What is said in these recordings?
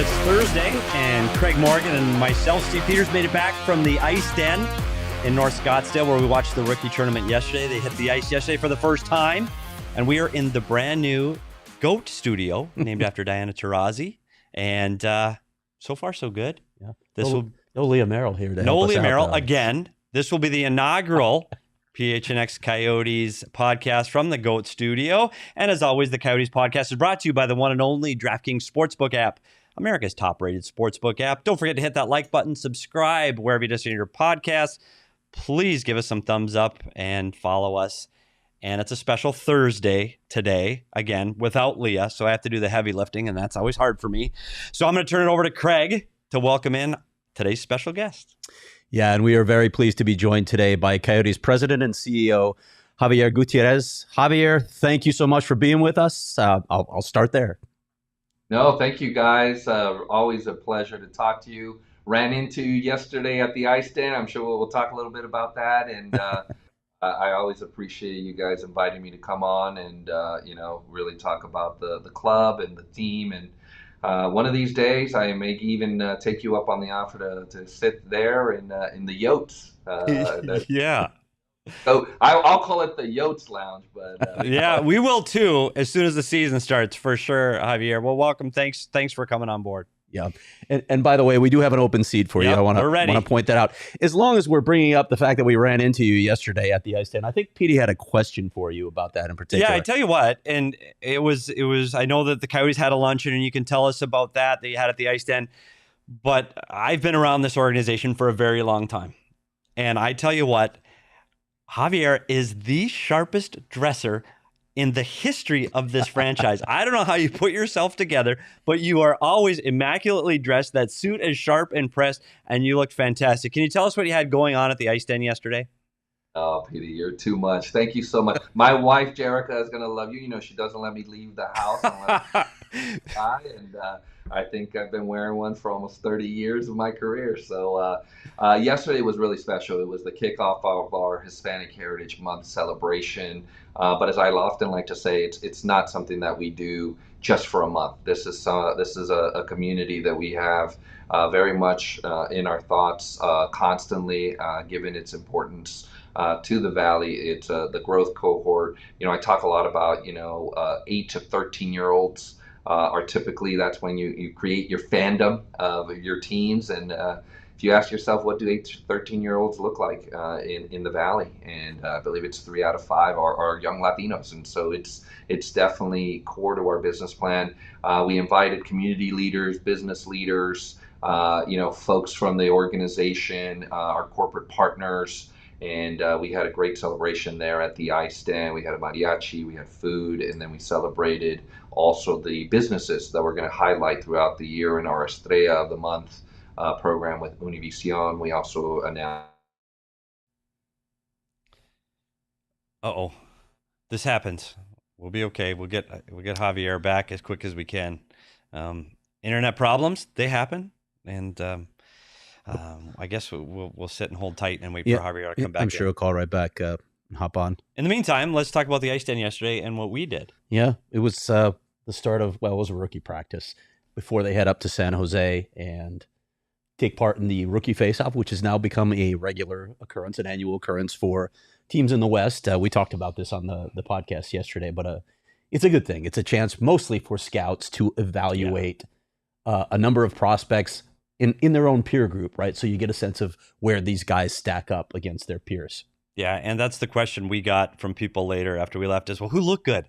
it's Thursday, and Craig Morgan and myself, Steve Peters, made it back from the Ice Den in North Scottsdale, where we watched the rookie tournament yesterday. They hit the ice yesterday for the first time, and we are in the brand new GOAT studio, named after Diana Taurasi. And so far, so good. Yeah. No Leah Merrill here. No Leah Merrill again. This will be the inaugural PHNX Coyotes podcast from the GOAT studio. And as always, the Coyotes podcast is brought to you by the one and only DraftKings Sportsbook app, America's top-rated sportsbook app. Don't forget to hit that like button, subscribe wherever you listen to your podcast. Please give us some thumbs up and follow us. And it's a special Thursday today, again, without Leah, so I have to do the heavy lifting, and that's always hard for me. So I'm going to turn it over to Craig to welcome in today's special guest. Yeah, and we are very pleased to be joined today by Coyotes President and CEO, Xavier Gutierrez. Xavier, thank you so much for being with us. I'll start there. No, thank you, guys. Always a pleasure to talk to you. Ran into you yesterday at the Ice Den. I'm sure we'll talk a little bit about that. And I always appreciate you guys inviting me to come on and, really talk about the club and the team. And one of these days, I may even take you up on the offer to sit there in the Yotes. Yeah. So I'll call it the Yotes Lounge, but yeah, we will too as soon as the season starts, for sure, Javier. Well, welcome. Thanks for coming on board. Yeah, and by the way, we do have an open seat for you. I want to point that out. As long as we're bringing up the fact that we ran into you yesterday at the Ice Den, I think Petey had a question for you about that in particular. Yeah, I tell you what, and it was. I know that the Coyotes had a luncheon, and you can tell us about that you had at the Ice Den. But I've been around this organization for a very long time, and I tell you what, Javier is the sharpest dresser in the history of this franchise. I don't know how you put yourself together, but you are always immaculately dressed. That suit is sharp and pressed, and you look fantastic. Can you tell us what you had going on at the Ice Den yesterday? Oh, Petey, you're too much. Thank you so much. My wife, Jerica, is going to love you. You know, she doesn't let me leave the house unless and I think I've been wearing one for almost 30 years of my career. So yesterday was really special. It was the kickoff of our Hispanic Heritage Month celebration. But as I often like to say, it's not something that we do just for a month. This is a community that we have very much in our thoughts constantly, given its importance to the Valley. It's the growth cohort. You know, I talk a lot about 8 to 13-year-olds are typically, that's when you create your fandom of your teams. And if you ask yourself, what do 8 to 13-year-olds look like in the Valley? And I believe it's 3 out of 5 are young Latinos. And so it's definitely core to our business plan. We invited community leaders, business leaders, folks from the organization, our corporate partners. And we had a great celebration there at the Ice Den. We had a mariachi, we had food, and then we celebrated also the businesses that we're going to highlight throughout the year in our Estrella of the Month program with Univision. We also announced. Uh-oh, this happens. We'll be okay. We'll get Javier back as quick as we can. Internet problems, they happen, and I guess we'll sit and hold tight and wait for Javier to come back. I'm sure he'll call right back and hop on. In the meantime, let's talk about the Ice Den yesterday and what we did. Yeah, it was the start of, it was a rookie practice before they head up to San Jose and take part in the rookie face-off, which has now become a regular occurrence, an annual occurrence for teams in the West. We talked about this on the podcast yesterday, but it's a good thing. It's a chance mostly for scouts to evaluate a number of prospects in their own peer group, right? So you get a sense of where these guys stack up against their peers. Yeah, and that's the question we got from people later after we left is, well, who looked good?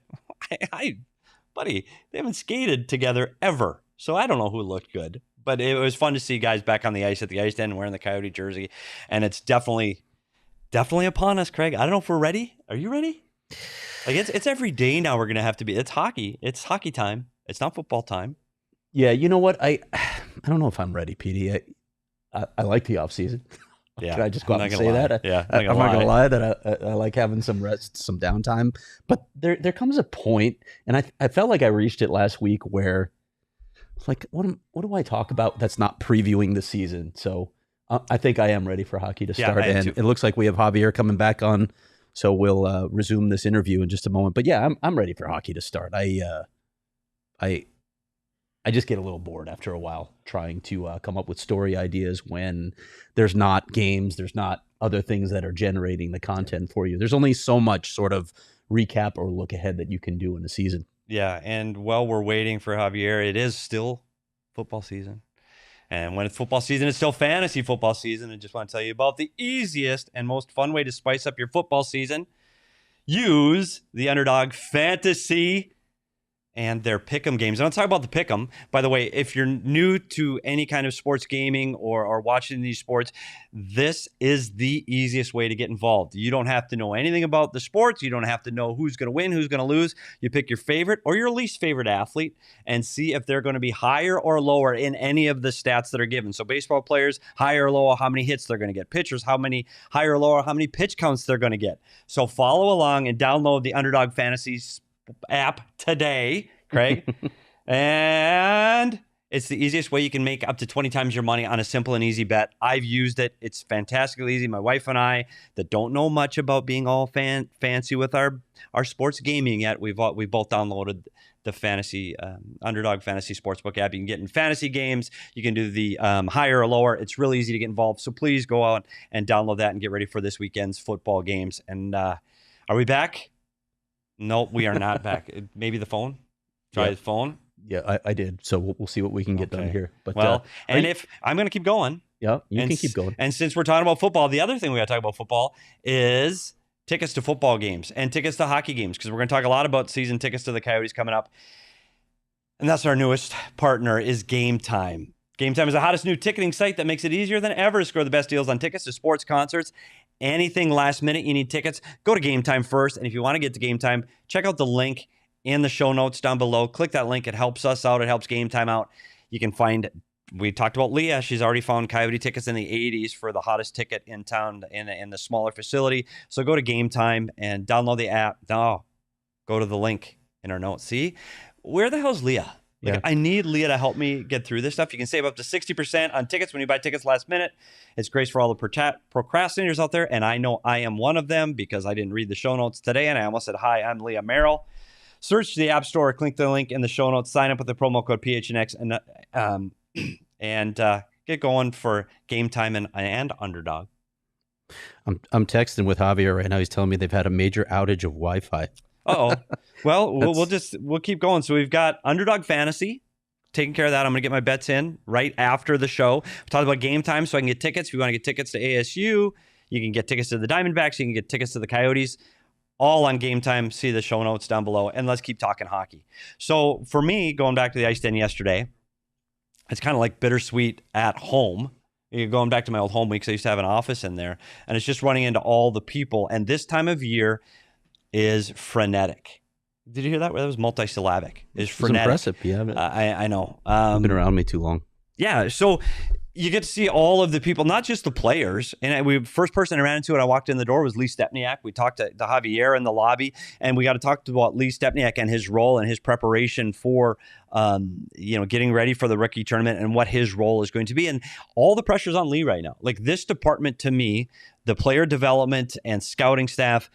Buddy, they haven't skated together ever, so I don't know who looked good. But it was fun to see guys back on the ice at the Ice Den wearing the Coyote jersey, and it's definitely upon us, Craig. I don't know if we're ready. Are you ready? Like it's every day now we're going to have to be. It's hockey. It's hockey time. It's not football time. Yeah, you know what? I don't know if I'm ready, Petey. I like the off season. Yeah, Can I just go out and say lie. that? Yeah, I'm not gonna lie that I like having some rest, some downtime. But there comes a point, and I felt like I reached it last week where, like, what do I talk about that's not previewing the season? So I think I am ready for hockey to start, and it looks like we have Javier coming back on, so we'll resume this interview in just a moment. But yeah, I'm ready for hockey to start. I I just get a little bored after a while trying to come up with story ideas when there's not games, there's not other things that are generating the content for you. There's only so much sort of recap or look ahead that you can do in a season. Yeah, and while we're waiting for Xavier, it is still football season. And when it's football season, it's still fantasy football season. I just want to tell you about the easiest and most fun way to spice up your football season. Use the Underdog Fantasy and their pick'em games. And I'll talk about the pick'em. By the way, if you're new to any kind of sports gaming or watching these sports, this is the easiest way to get involved. You don't have to know anything about the sports. You don't have to know who's going to win, who's going to lose. You pick your favorite or your least favorite athlete and see if they're going to be higher or lower in any of the stats that are given. So baseball players, higher or lower, how many hits they're going to get. Pitchers, how many higher or lower, how many pitch counts they're going to get. So follow along and download the Underdog Fantasy app today, Craig. And it's the easiest way you can make up to 20 times your money on a simple and easy bet. I've used it. It's fantastically easy. My wife and I that don't know much about being all fancy with our sports gaming yet, we both downloaded the fantasy Underdog Fantasy Sportsbook app. You can get in fantasy games. You can do the higher or lower. It's really easy to get involved. So please go out and download that and get ready for this weekend's football games. And are we back? No, we are not back. Maybe the phone. Try the phone. Yeah, I did. So we'll see what we can get done here. But if I'm going to keep going. Yeah, you can keep going. And since we're talking about football, the other thing we got to talk about football is tickets to football games and tickets to hockey games, because we're going to talk a lot about season tickets to the Coyotes coming up. And that's our newest partner is Game Time. Game Time is the hottest new ticketing site that makes it easier than ever to score the best deals on tickets to sports, concerts, anything last minute you need tickets. Go to Game Time first. And if you want to get to Game Time, check out the link in the show notes down below. Click that link. It helps us out. It helps Game Time out. You can find, we talked about Leah. She's already found Coyote tickets in the 80s for the hottest ticket in town in the smaller facility. So go to Game Time and download the app. No, go to the link in our notes. See, where the hell's Leah? Like, I need Leah to help me get through this stuff. You can save up to 60% on tickets when you buy tickets last minute. It's great for all the procrastinators out there, and I know I am one of them because I didn't read the show notes today, and I almost said, hi, I'm Leah Merrill. Search the App Store, click the link in the show notes, sign up with the promo code PHNX, and get going for Game Time and Underdog. I'm texting with Xavier right now. He's telling me they've had a major outage of Wi-Fi. Uh-oh. Well, we'll keep going. So we've got Underdog Fantasy, taking care of that. I'm going to get my bets in right after the show. We talked about Game Time so I can get tickets. If you want to get tickets to ASU, you can get tickets to the Diamondbacks, you can get tickets to the Coyotes, all on Game Time. See the show notes down below, and let's keep talking hockey. So for me, going back to the ice den yesterday, it's kind of like bittersweet at home. You're going back to my old home weeks. I used to have an office in there, and it's just running into all the people. And this time of year is frenetic. Did you hear that? That was multisyllabic. Is frenetic. It's impressive. Yeah, I know. You've been around me too long. Yeah. So you get to see all of the people, not just the players. And first person I ran into when I walked in the door was Lee Stepniak. We talked to Xavier in the lobby, and we got to talk about Lee Stepniak and his role and his preparation for, getting ready for the rookie tournament and what his role is going to be. And all the pressure's on Lee right now. Like, this department, to me, the player development and scouting staff,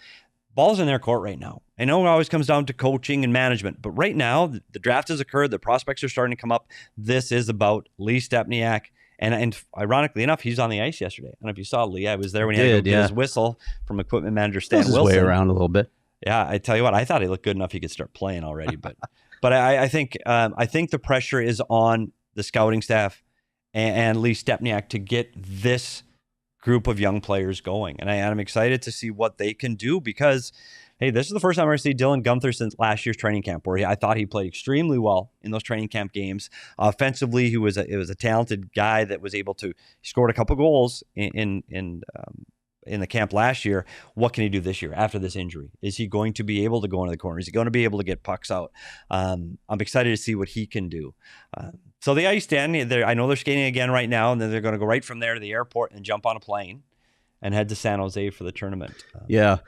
ball's in their court right now. I know it always comes down to coaching and management, but right now the draft has occurred. The prospects are starting to come up. This is about Lee Stepniak. And ironically enough, he's on the ice yesterday. I don't know if you saw Lee. I was there when he had to go get his whistle from equipment manager Stan Wilson. His way around a little bit. Yeah, I tell you what, I thought he looked good enough he could start playing already. But I think the pressure is on the scouting staff and Lee Stepniak to get this group of young players going. And I'm excited to see what they can do because, hey, this is the first time I see Dylan Gunther since last year's training camp, where I thought he played extremely well in those training camp games. Offensively, it was a talented guy that was able to scored a couple goals in the camp last year. What can he do this year after this injury? Is he going to be able to go into the corner? Is he going to be able to get pucks out? I'm excited to see what he can do. So the ice den, I know they're skating again right now, and then they're going to go right from there to the airport and jump on a plane and head to San Jose for the tournament. Yeah.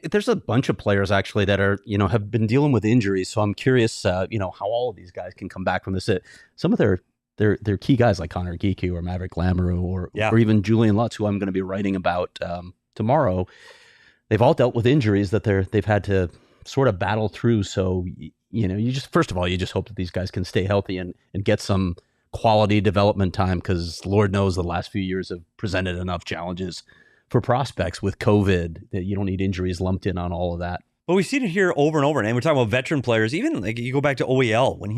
There's a bunch of players actually that are, have been dealing with injuries. So I'm curious, how all of these guys can come back from this. Some of their key guys like Connor Geeky or Maverick Lamoureux or even Julian Lutz, who I'm going to be writing about tomorrow. They've all dealt with injuries that they've had to sort of battle through. So, you just, first of all, you just hope that these guys can stay healthy and get some quality development time, because Lord knows the last few years have presented enough challenges for prospects with COVID that you don't need injuries lumped in on all of that. But we've seen it here over and over, and we're talking about veteran players. Even like you go back to OEL when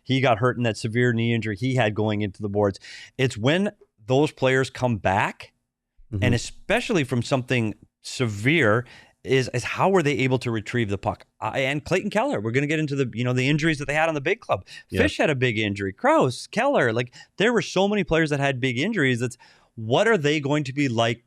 he got hurt in that severe knee injury he had going into the boards. It's when those players come back, and especially from something severe, is how were they able to retrieve the puck? And Clayton Keller, we're going to get into the the injuries that they had on the big club. Fish had a big injury. Krause, Keller, like there were so many players that had big injuries. That's what are they going to be like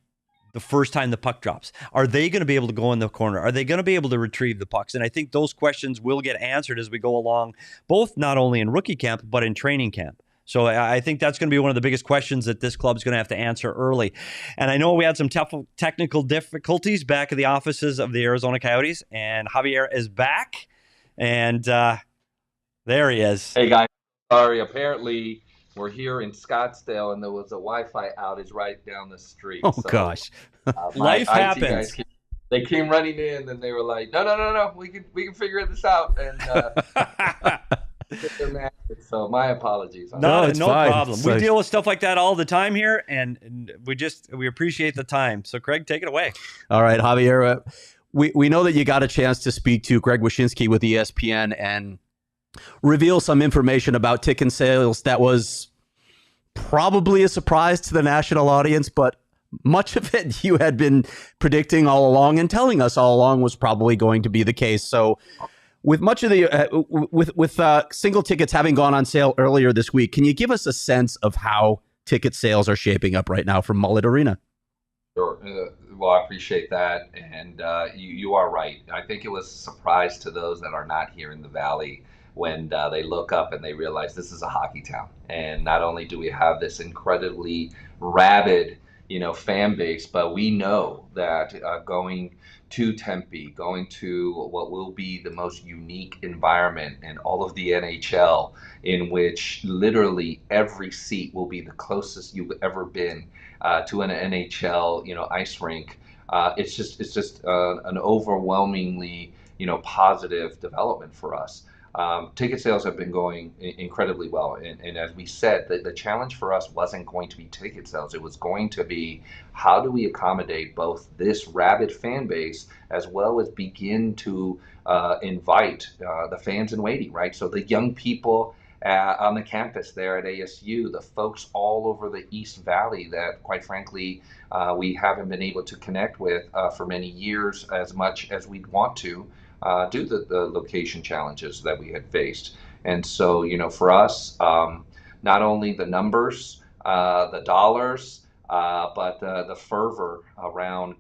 the first time the puck drops? Are they going to be able to go in the corner? Are they going to be able to retrieve the pucks? And I think those questions will get answered as we go along, both not only in rookie camp, but in training camp. So I think that's going to be one of the biggest questions that this club's going to have to answer early. And I know we had some technical difficulties back at the offices of the Arizona Coyotes, and Xavier is back. And there he is. Hey, guys. Sorry, apparently we're here in Scottsdale, and there was a Wi-Fi outage right down the street. Oh, gosh. Life happens. They came running in, and they were like, no, we can figure this out. And so my apologies. No fine. problem. We deal with stuff like that all the time here, and we appreciate the time. So Craig, take it away. All right, Xavier. We know that you got a chance to speak to Greg Wyshynski with ESPN and reveal some information about ticket sales that was probably a surprise to the national audience, but much of it you had been predicting all along and telling us all along was probably going to be the case. So with much of the with single tickets having gone on sale earlier this week, can you give us a sense of how ticket sales are shaping up right now from Mullett Arena? Sure. Well, I appreciate that, and you are right. I think it was a surprise to those that are not here in the Valley when they look up and they realize this is a hockey town. And not only do we have this incredibly rabid, fan base, but we know that going to Tempe, going to what will be the most unique environment in all of the NHL, in which literally every seat will be the closest you've ever been to an NHL, ice rink. It's just an overwhelmingly, positive development for us. Ticket sales have been going incredibly well. And as we said, the challenge for us wasn't going to be ticket sales. It was going to be, how do we accommodate both this rabid fan base as well as begin to invite the fans in waiting, right? So the young people on the campus there at ASU, the folks all over the East Valley that, quite frankly, we haven't been able to connect with for many years as much as we'd want to, due to the location challenges that we had faced. And so, for us, not only the numbers, the dollars, but the fervor around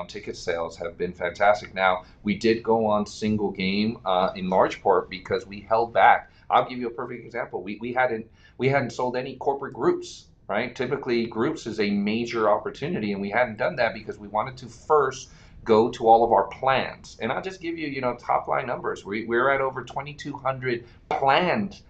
ticket sales have been fantastic. Now, we did go on single game in large part because we held back. I'll give you a perfect example. We hadn't sold any corporate groups, right? Typically, groups is a major opportunity, and we hadn't done that because we wanted to first go to all of our plans. And I'll just give you, top line numbers. We're at over 2,200 planned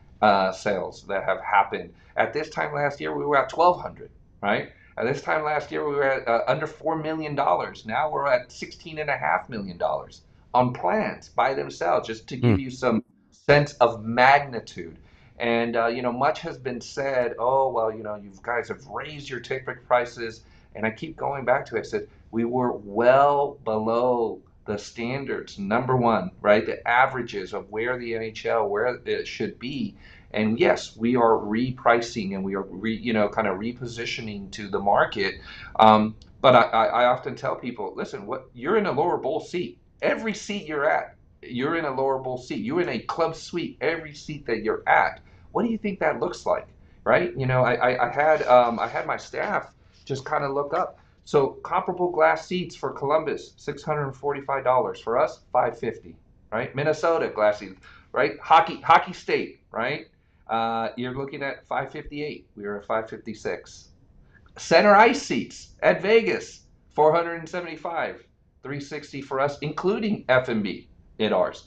sales that have happened. At this time last year, we were at 1,200, right? At this time last year, we were at under $4 million. Now we're at $16.5 million on plans by themselves, just to give you some sense of magnitude. And, much has been said, you guys have raised your ticket prices. And I keep going back to it. I said, we were well below the standards, number one, right? The averages of where the NHL, where it should be. And yes, we are repricing and we are kind of repositioning to the market. But I often tell people, listen, you're in a lower bowl seat. Every seat you're at, you're in a lower bowl seat. You're in a club suite, every seat that you're at. What do you think that looks like, right? I had my staff just kind of look up. So comparable glass seats for Columbus, $645. For us, $550, right? Minnesota glass seats, right? Hockey State, right? You're looking at $558. We were at $556. Center ice seats at Vegas, $475, $360 for us, including F&B at ours.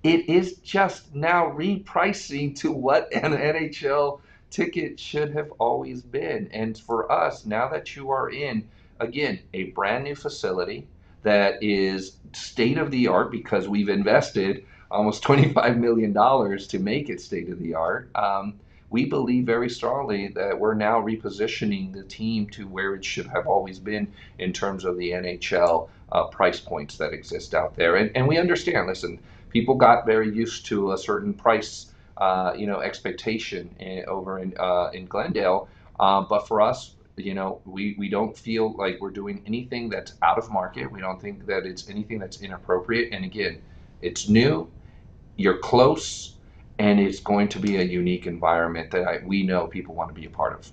It is just now repricing to what an NHL ticket should have always been. And for us, now that you are in, again, a brand new facility that is state of the art because we've invested almost $25 million to make it state of the art. We believe very strongly that we're now repositioning the team to where it should have always been in terms of the NHL price points that exist out there. And we understand, listen, people got very used to a certain price, expectation over in Glendale. But for us, we don't feel like we're doing anything that's out of market. We don't think that it's anything that's inappropriate. And again, it's new, you're close, and it's going to be a unique environment that we know people want to be a part of.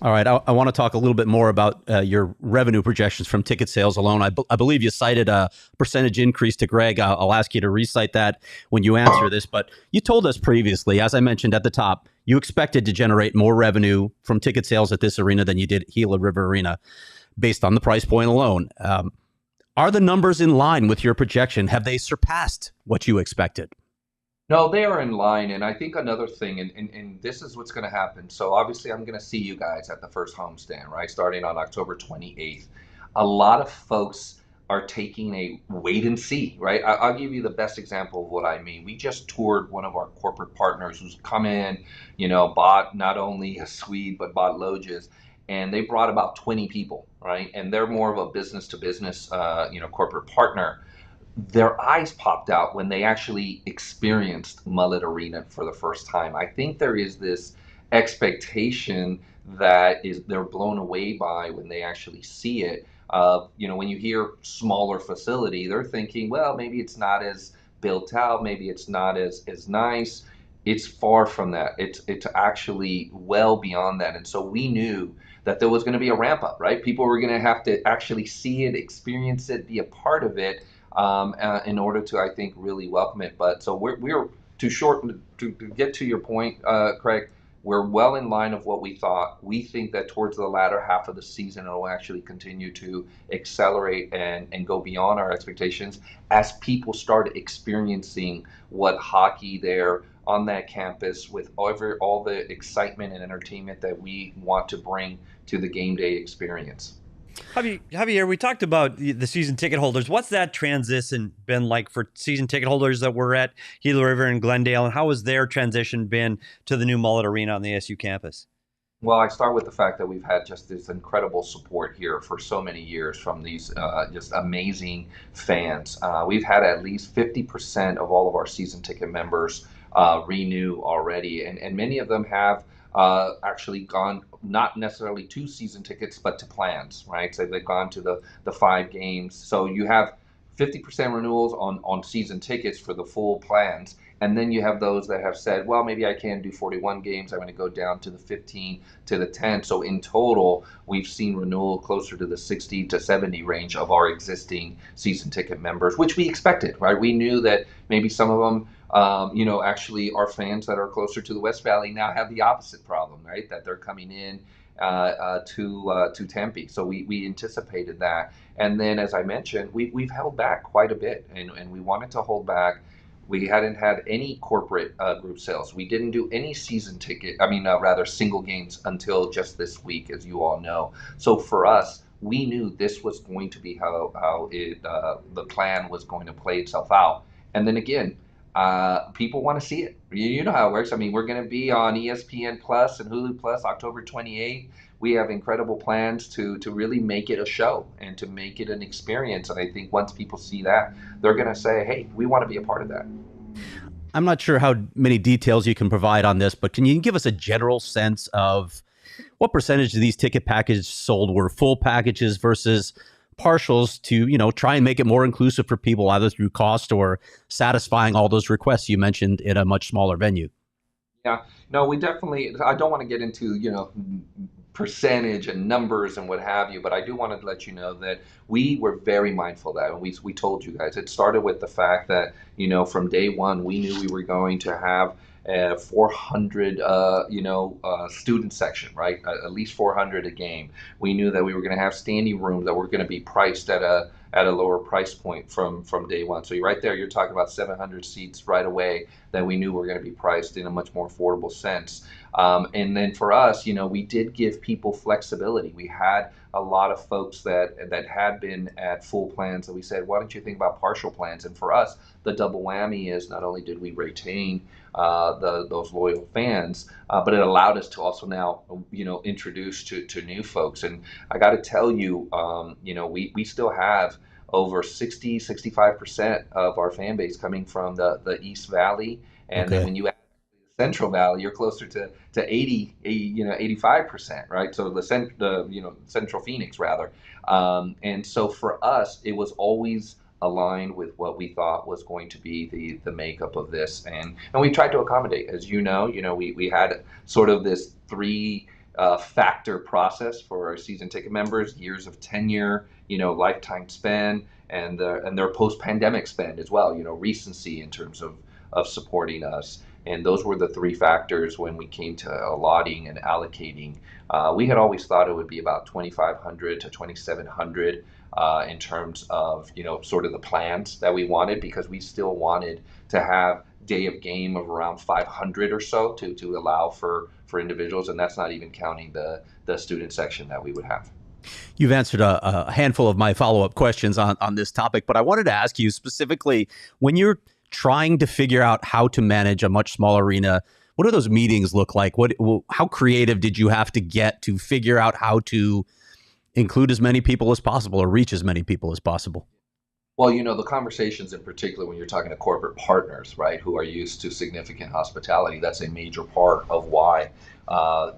All right. I want to talk a little bit more about your revenue projections from ticket sales alone. I believe you cited a percentage increase to Greg. I'll ask you to recite that when you answer this. But you told us previously, as I mentioned at the top, you expected to generate more revenue from ticket sales at this arena than you did at Gila River Arena based on the price point alone. Are the numbers in line with your projection? Have they surpassed what you expected? No, they are in line. And I think another thing, and this is what's going to happen. So obviously, I'm going to see you guys at the first homestand, right? Starting on October 28th. A lot of folks are taking a wait and see, right? I'll give you the best example of what I mean. We just toured one of our corporate partners who's come in, bought not only a suite, but bought lodges. And they brought about 20 people, right? And they're more of a business to business, corporate partner. Their eyes popped out when they actually experienced Mullett Arena for the first time. I think there is this expectation that is they're blown away by when they actually see it. When you hear smaller facility, they're thinking, well, maybe it's not as built out, maybe it's not as nice. It's far from that. It's actually well beyond that. And so we knew that there was going to be a ramp up, right? People were going to have to actually see it, experience it, be a part of it, in order to, I think, really welcome it. But so we're too short to get to your point, Craig. We're well in line of what we thought. We think that towards the latter half of the season, it will actually continue to accelerate and go beyond our expectations as people start experiencing what hockey there on that campus with all the excitement and entertainment that we want to bring to the game day experience. Javier, we talked about the season ticket holders. What's that transition been like for season ticket holders that were at Gila River and Glendale, and how has their transition been to the new Mullett Arena on the SU campus? Well, I start with the fact that we've had just this incredible support here for so many years from these just amazing fans. We've had at least 50% of all of our season ticket members renew already, and many of them have actually gone not necessarily to season tickets, but to plans, right? So they've gone to the 5 games. So you have 50% renewals on season tickets for the full plans. And then you have those that have said, well, maybe I can do 41 games. I'm going to go down to the 15 to the 10. So in total, we've seen renewal closer to the 60 to 70 range of our existing season ticket members, which we expected, right? We knew that maybe some of them, actually our fans that are closer to the West Valley now have the opposite problem, right? That they're coming in to Tempe. So we anticipated that. And then, as I mentioned, we've held back quite a bit, and we wanted to hold back. We hadn't had any corporate group sales. We didn't do any season ticket, rather single games until just this week, as you all know. So for us, we knew this was going to be how the plan was going to play itself out. And then again, people want to see it. You know how it works. We're going to be on ESPN Plus and Hulu Plus October 28th. We have incredible plans to really make it a show and to make it an experience. And I think once people see that, they're going to say, hey, we want to be a part of that. I'm not sure how many details you can provide on this, but can you give us a general sense of what percentage of these ticket packages sold were full packages versus partials to, try and make it more inclusive for people, either through cost or satisfying all those requests you mentioned in a much smaller venue? Yeah, no, we definitely, I don't want to get into, percentage and numbers and what have you, but I do want to let you know that we were very mindful of that. And we told you guys, it started with the fact that, from day one, we knew we were going to have 400, student section, right? At least 400 a game. We knew that we were going to have standing rooms that were going to be priced at at a lower price point from day one. So right there, you're talking about 700 seats right away that we knew were going to be priced in a much more affordable sense. And then for us, we did give people flexibility. We had a lot of folks that had been at full plans that we said, why don't you think about partial plans? And for us, the double whammy is not only did we retain those loyal fans, but it allowed us to also now, introduce to new folks. And I got to tell you, we still have over 65% of our fan base coming from the East Valley. And then when you add Central Valley, you're closer to 85%, right? So the Central Phoenix rather. And so for us, it was always aligned with what we thought was going to be the makeup of this, and we tried to accommodate. As we had sort of this three factor process for our season ticket members: years of tenure, lifetime spend, and their post-pandemic spend as well. Recency in terms of supporting us. And those were the three factors when we came to allotting and allocating. We had always thought it would be about 2,500 to 2,700 in terms of, sort of the plans that we wanted, because we still wanted to have day of game of around 500 or so to allow for individuals. And that's not even counting the student section that we would have. You've answered a handful of my follow-up questions on this topic, but I wanted to ask you specifically, when you're trying to figure out how to manage a much smaller arena, what do those meetings look like? How creative did you have to get to figure out how to include as many people as possible or reach as many people as possible? Well, the conversations in particular when you're talking to corporate partners, right, who are used to significant hospitality, that's a major part of why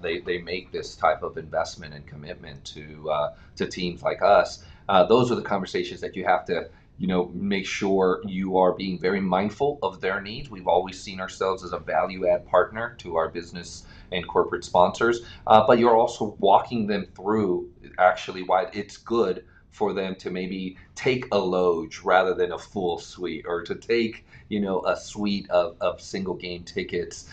they make this type of investment and commitment to teams like us. Those are the conversations that you have to make sure you are being very mindful of their needs. We've always seen ourselves as a value add partner to our business and corporate sponsors, but you're also walking them through actually why it's good for them to maybe take a loge rather than a full suite, or to take a suite of single game tickets,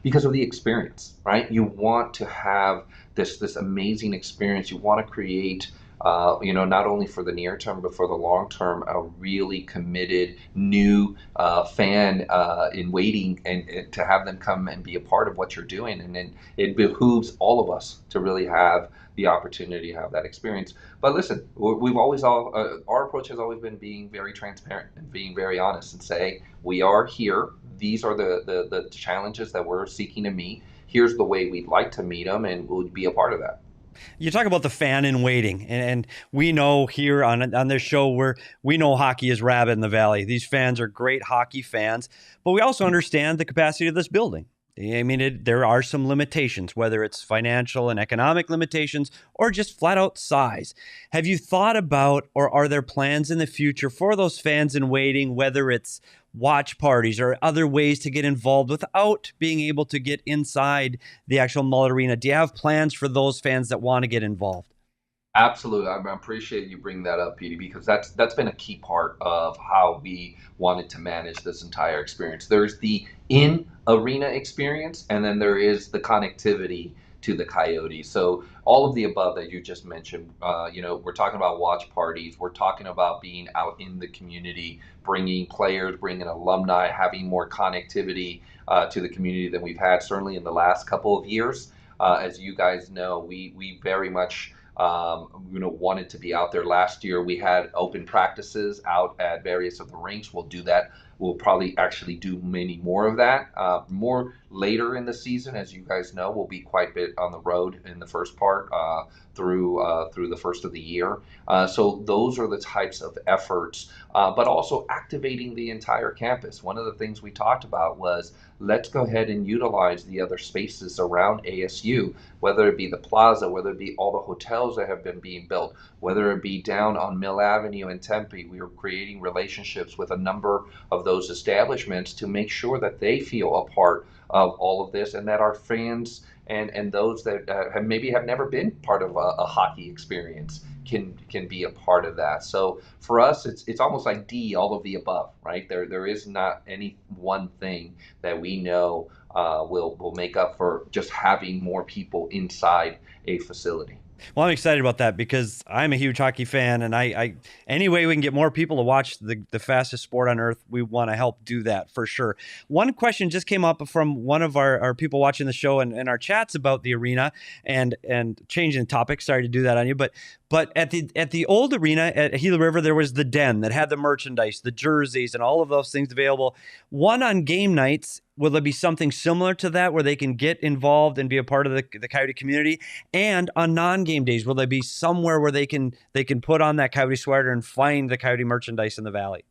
because of the experience, right? You want to have this amazing experience. You want to create not only for the near term, but for the long term, a really committed new fan in waiting, and to have them come and be a part of what you're doing. And then it behooves all of us to really have the opportunity to have that experience. But listen, our approach has always been being very transparent and being very honest, and say, we are here. These are the challenges that we're seeking to meet. Here's the way we'd like to meet them, and we'll be a part of that. You talk about the fan in waiting, and we know here on this show we know hockey is rabid in the Valley. These fans are great hockey fans, but we also understand the capacity of this building. I mean, there are some limitations, whether it's financial and economic limitations or just flat out size. Have you thought about, or are there plans in the future for those fans in waiting, whether it's watch parties or other ways to get involved without being able to get inside the actual Mullett Arena? Do you have plans for those fans that want to get involved? Absolutely. I appreciate you bringing that up, Petey, because that's been a key part of how we wanted to manage this entire experience. There's the in-arena experience, and then there is the connectivity to the Coyotes. So all of the above that you just mentioned, we're talking about watch parties. We're talking about being out in the community, bringing players, bringing alumni, having more connectivity to the community than we've had certainly in the last couple of years. As you guys know, we very much wanted to be out there. Last year we had open practices out at various of the rinks. We'll do that. We'll probably actually do many more of that more later in the season. As you guys know, we'll be quite a bit on the road in the first part through the first of the year. So those are the types of efforts, but also activating the entire campus. One of the things we talked about was, let's go ahead and utilize the other spaces around ASU, whether it be the plaza, whether it be all the hotels that have been being built, whether it be down on Mill Avenue in Tempe. We are creating relationships with a number of those establishments to make sure that they feel a part of all of this, and that our fans and those that have never been part of a hockey experience can be a part of that. So for us, it's almost like all of the above, right? There is not any one thing that we know will make up for just having more people inside a facility. Well, I'm excited about that because I'm a huge hockey fan, and I any way we can get more people to watch the fastest sport on earth, we want to help do that for sure. One question just came up from one of our people watching the show and our chats about the arena and changing the topic. Sorry to do that on you, but at the old arena at Gila River, there was the den that had the merchandise, the jerseys, and all of those things available. One on game nights, will there be something similar to that where they can get involved and be a part of the Coyote community? And on non-game days, will there be somewhere where they can put on that Coyote sweater and find the Coyote merchandise in the valley?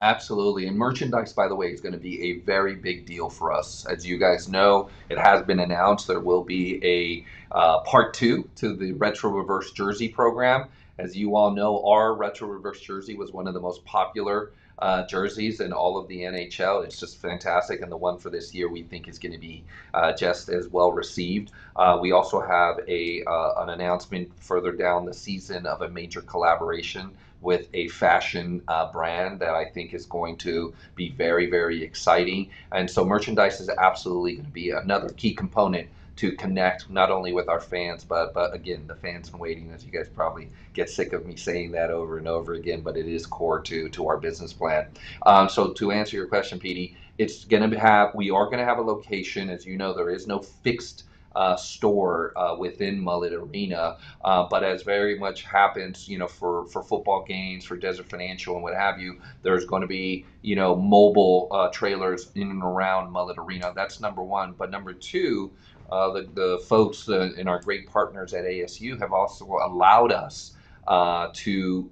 Absolutely. And merchandise, by the way, is going to be a very big deal for us. As you guys know, it has been announced there will be a part two to the retro reverse jersey program. As you all know, our retro reverse jersey was one of the most popular jerseys in all of the NHL. It's just fantastic. And the one for this year we think is going to be just as well received. We also have an announcement further down the season of a major collaboration with a fashion brand that I think is going to be very, very exciting. And so merchandise is absolutely going to be another key component to connect not only with our fans, but again, the fans in waiting, as you guys probably get sick of me saying that over and over again, but it is core to our business plan. So to answer your question, Petey, we are going to have a location. As you know, there is no fixed store within Mullett Arena, but as very much happens, for football games, for Desert Financial and what have you, there's going to be, mobile trailers in and around Mullett Arena. That's number one. But number two, the folks and our great partners at ASU have also allowed us to,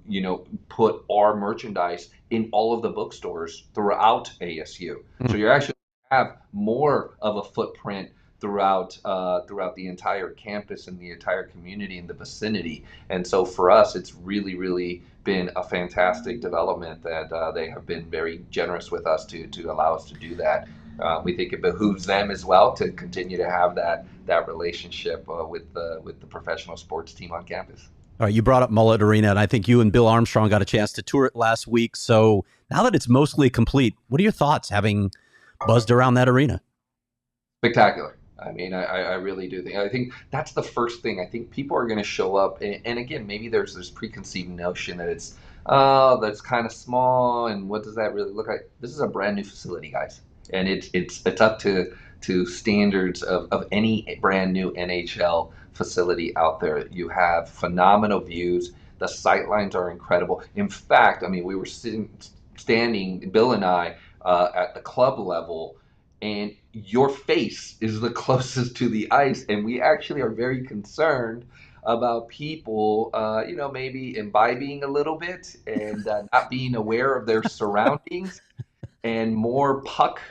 put our merchandise in all of the bookstores throughout ASU. So you're actually have more of a footprint throughout the entire campus and the entire community in the vicinity. And so for us, it's really, really been a fantastic development that they have been very generous with us to allow us to do that. We think it behooves them as well to continue to have that relationship with the professional sports team on campus. All right, you brought up Mullett Arena, and I think you and Bill Armstrong got a chance to tour it last week. So now that it's mostly complete, what are your thoughts having buzzed around that arena? Spectacular. I mean, I really do think. I think that's the first thing. I think people are going to show up, and again, maybe there's this preconceived notion that that's kind of small, and what does that really look like? This is a brand new facility, guys, and it's up to standards of any brand new NHL facility out there. You have phenomenal views. The sight lines are incredible. In fact, I mean, we were standing, Bill and I, at the club level, and your face is the closest to the ice, and we actually are very concerned about people, maybe imbibing a little bit and not being aware of their surroundings, and more puck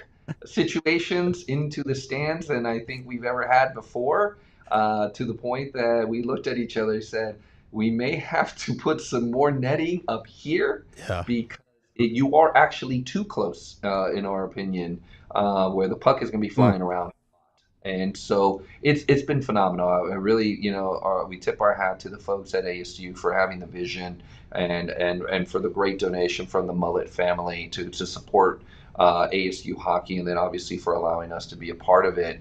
situations into the stands than I think we've ever had before, to the point that we looked at each other and said, we may have to put some more netting up here, because you are actually too close, in our opinion, where the puck is going to be flying around. And so it's been phenomenal. I really, we tip our hat to the folks at ASU for having the vision and for the great donation from the Mullett family to support ASU hockey, and then obviously for allowing us to be a part of it.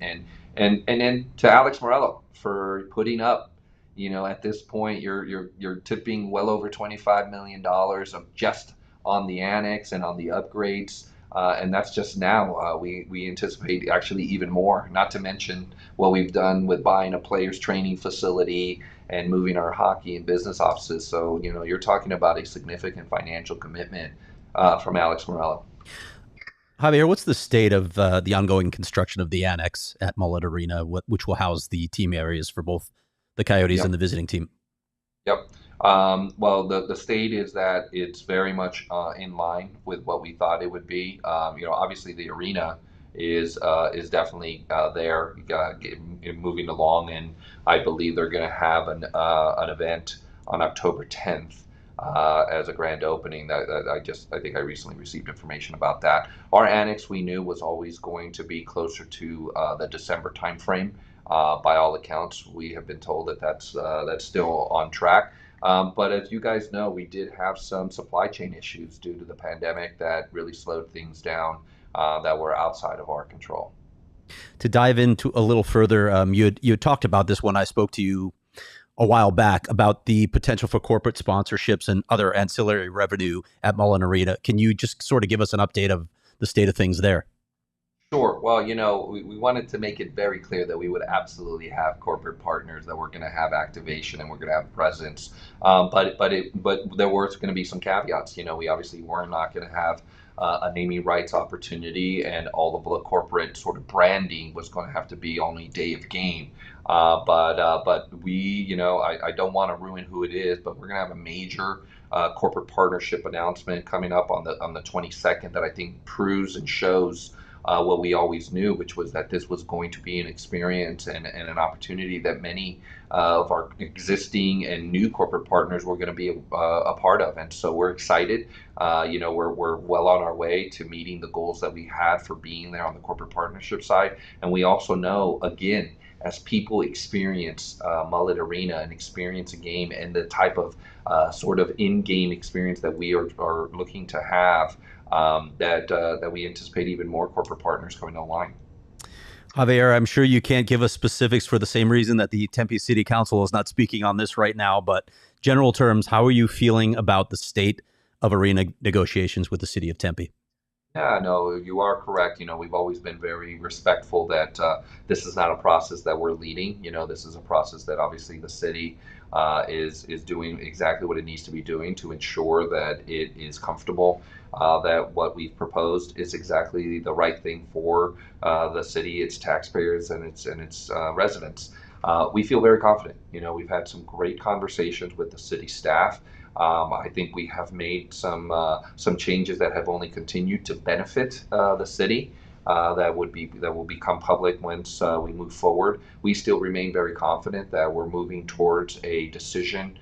And then to Alex Morello for putting up, at this point you're tipping well over $25 million of just on the annex and on the upgrades. And that's just now. We anticipate actually even more, not to mention what we've done with buying a players training facility and moving our hockey and business offices. So, you're talking about a significant financial commitment from Alex Morello. Javier, what's the state of the ongoing construction of the Annex at Mullett Arena, which will house the team areas for both the Coyotes and the visiting team? Yep. Well, the state is that it's very much in line with what we thought it would be. Obviously the arena is definitely there, moving along, and I believe they're going to have an event on October 10th as a grand opening. I think I recently received information about that. Our annex, we knew, was always going to be closer to the December timeframe. By all accounts, we have been told that that's still on track. But as you guys know, we did have some supply chain issues due to the pandemic that really slowed things down, that were outside of our control. To dive into a little further, you had talked about this when I spoke to you a while back about the potential for corporate sponsorships and other ancillary revenue at Mullett Arena. Can you just sort of give us an update of the state of things there? Sure. Well, we wanted to make it very clear that we would absolutely have corporate partners, that we're going to have activation and we're going to have presence. But there were going to be some caveats. We obviously were not going to have a naming rights opportunity, and all of the corporate sort of branding was going to have to be only day of game. But we, I don't want to ruin who it is, but we're going to have a major corporate partnership announcement coming up on the 22nd that I think proves and shows what we always knew, which was that this was going to be an experience and an opportunity that many of our existing and new corporate partners were going to be a part of. And so we're excited. We're well on our way to meeting the goals that we had for being there on the corporate partnership side. And we also know, again, as people experience Mullett Arena and experience a game and the type of sort of in-game experience that we are looking to have, that we anticipate even more corporate partners coming online. Javier, I'm sure you can't give us specifics for the same reason that the Tempe City Council is not speaking on this right now, but general terms, how are you feeling about the state of arena negotiations with the City of Tempe? Yeah, no, you are correct. We've always been very respectful that this is not a process that we're leading. This is a process that obviously the city is doing exactly what it needs to be doing to ensure that it is comfortable, that what we've proposed is exactly the right thing for the city, its taxpayers, and its residents. We feel very confident. We've had some great conversations with the city staff. I think we have made some changes that have only continued to benefit the city. That will become public once we move forward. We still remain very confident that we're moving towards a decision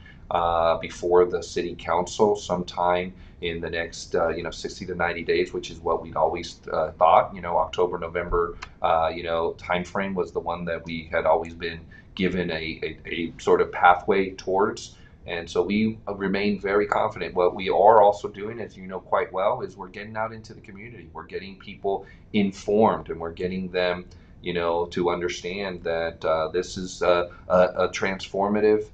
before the city council sometime in the next 60 to 90 days, which is what we'd always thought. October, November, timeframe was the one that we had always been given a sort of pathway towards. And so we remain very confident. What we are also doing, as you know quite well, is we're getting out into the community. We're getting people informed, and we're getting them, to understand that this is a transformative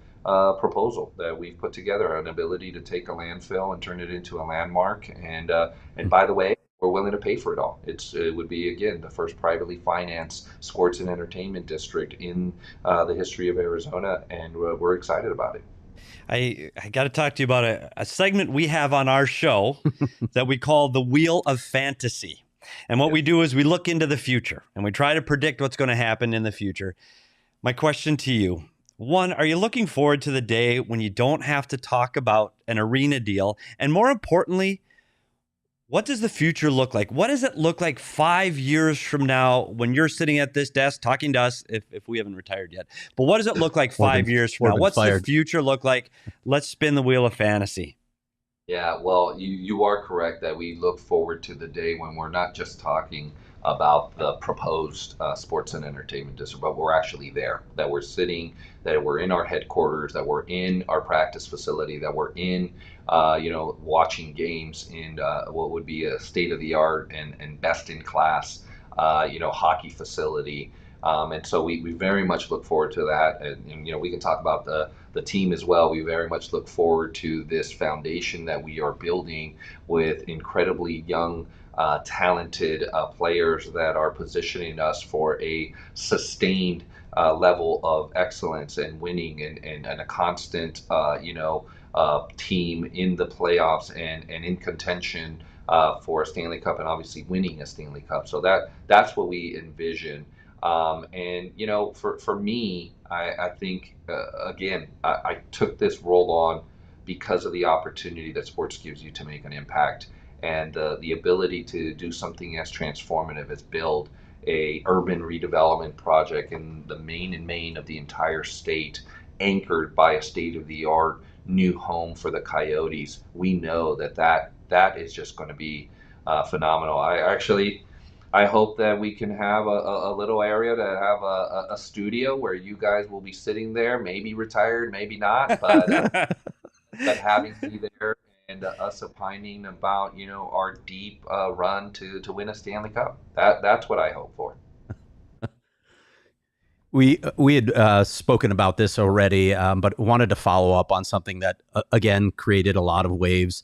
proposal that we've put together, an ability to take a landfill and turn it into a landmark. And by the way, we're willing to pay for it all. It would be, again, the first privately financed sports and entertainment district in the history of Arizona, and we're excited about it. I got to talk to you about a segment we have on our show that we call the Wheel of Fantasy. And what we do is we look into the future and we try to predict what's going to happen in the future. My question to you, one, are you looking forward to the day when you don't have to talk about an arena deal? And more importantly, what does the future look like? What does it look like 5 years from now when you're sitting at this desk talking to us, if we haven't retired yet? But what does it look like 5 years from now? What's the future look like? Let's spin the wheel of fantasy. Yeah, well, you are correct that we look forward to the day when we're not just talking about the proposed sports and entertainment district, but we're actually there, that we're sitting, that we're in our headquarters, that we're in our practice facility, that we're in, watching games in what would be a state-of-the-art and best-in-class, hockey facility. And so we very much look forward to that. And we can talk about the team as well. We very much look forward to this foundation that we are building with incredibly young, talented players that are positioning us for a sustained level of excellence and winning and a constant, team in the playoffs and in contention for a Stanley Cup and obviously winning a Stanley Cup. So that's what we envision. For me, I think, again, I took this role on because of the opportunity that sports gives you to make an impact and the ability to do something as transformative as build a urban redevelopment project in the main of the entire state, anchored by a state-of-the-art new home for the Coyotes. We know that is just going to be phenomenal. I hope that we can have a little area to have a studio where you guys will be sitting there, maybe retired, maybe not, but having me there and us opining about our deep run to win a Stanley Cup. That's what I hope for. We had spoken about this already, but wanted to follow up on something that again created a lot of waves.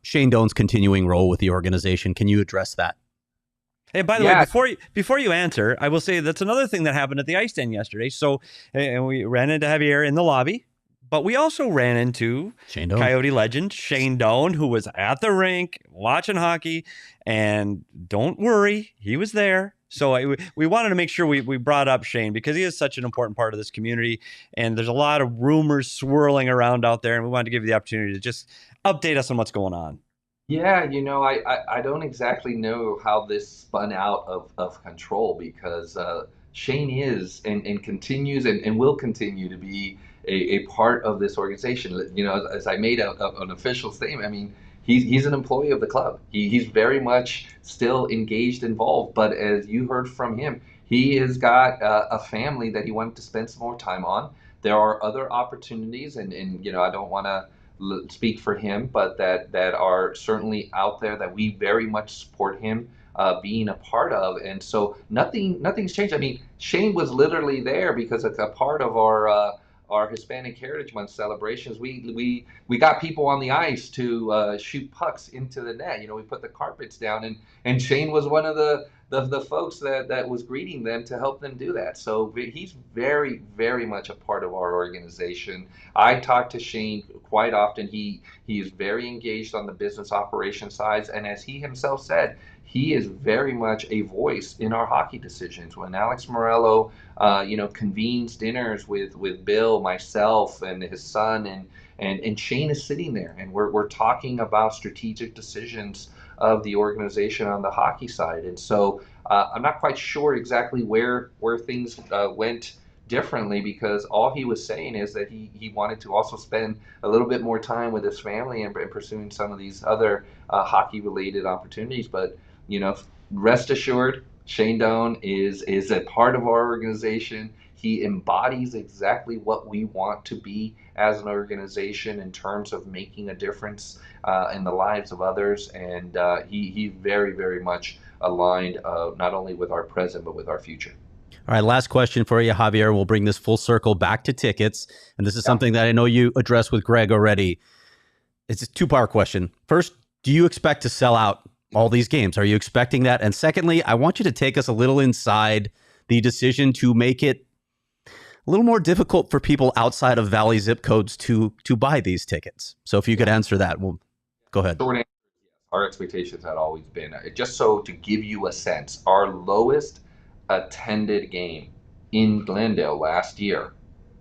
Shane Doan's continuing role with the organization. Can you address that? And by the way, before you answer, I will say that's another thing that happened at the ice den yesterday. So, and we ran into Xavier in the lobby, but we also ran into Shane Doan. Coyote legend Shane Doan, who was at the rink watching hockey. And don't worry, he was there. So we wanted to make sure we brought up Shane because he is such an important part of this community. And there's a lot of rumors swirling around out there. And we wanted to give you the opportunity to just update us on what's going on. Yeah, I don't exactly know how this spun out of control because Shane is and continues and will continue to be a part of this organization. As I made an official statement, I mean, he's an employee of the club. He's very much still engaged, involved. But as you heard from him, he has got a family that he wanted to spend some more time on. There are other opportunities, and I don't want to speak for him, but that are certainly out there that we very much support him being a part of. And so nothing's changed. I mean, Shane was literally there because it's a part of our Hispanic Heritage Month celebrations. We got people on the ice to shoot pucks into the net. We put the carpets down, and Shane was one of the folks that was greeting them to help them do that. So he's very, very much a part of our organization. I talk to Shane quite often. He is very engaged on the business operation side, and as he himself said, he is very much a voice in our hockey decisions. When Alex Morello, convenes dinners with Bill, myself, and his son, and Shane is sitting there, and we're talking about strategic decisions of the organization on the hockey side. And so I'm not quite sure exactly where things went differently, because all he was saying is that he wanted to also spend a little bit more time with his family and pursuing some of these other hockey related opportunities. But rest assured, Shane Doan is a part of our organization. He embodies exactly what we want to be as an organization in terms of making a difference in the lives of others. And he very, very much aligned not only with our present, but with our future. All right, last question for you, Javier. We'll bring this full circle back to tickets. And this is something that I know you addressed with Greg already. It's a two-part question. First, do you expect to sell out all these games? Are you expecting that? And secondly, I want you to take us a little inside the decision to make it a little more difficult for people outside of Valley zip codes to buy these tickets. So if you could answer that, well, go ahead. Short answer, our expectations had always been, just so to give you a sense, our lowest attended game in Glendale last year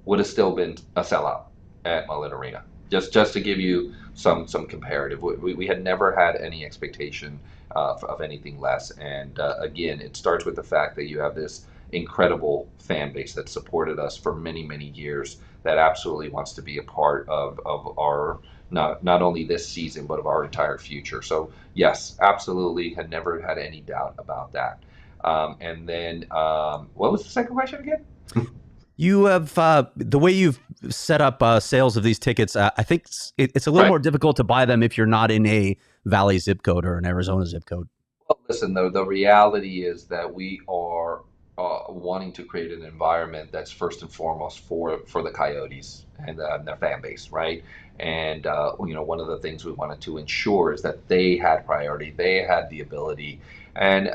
would have still been a sellout at Mullett Arena. Just to give you some comparative, we had never had any expectation of anything less. And again, it starts with the fact that you have this incredible fan base that supported us for many, many years, that absolutely wants to be a part of our not only this season, but of our entire future. So yes, absolutely, had never had any doubt about that. And then what was the second question again? You have the way you've set up sales of these tickets. I think it's a little more difficult to buy them if you're not in a Valley zip code or an Arizona zip code. Well, listen, though, the reality is that we are wanting to create an environment that's first and foremost for the Coyotes and their fan base, right? And one of the things we wanted to ensure is that they had priority, they had the ability, and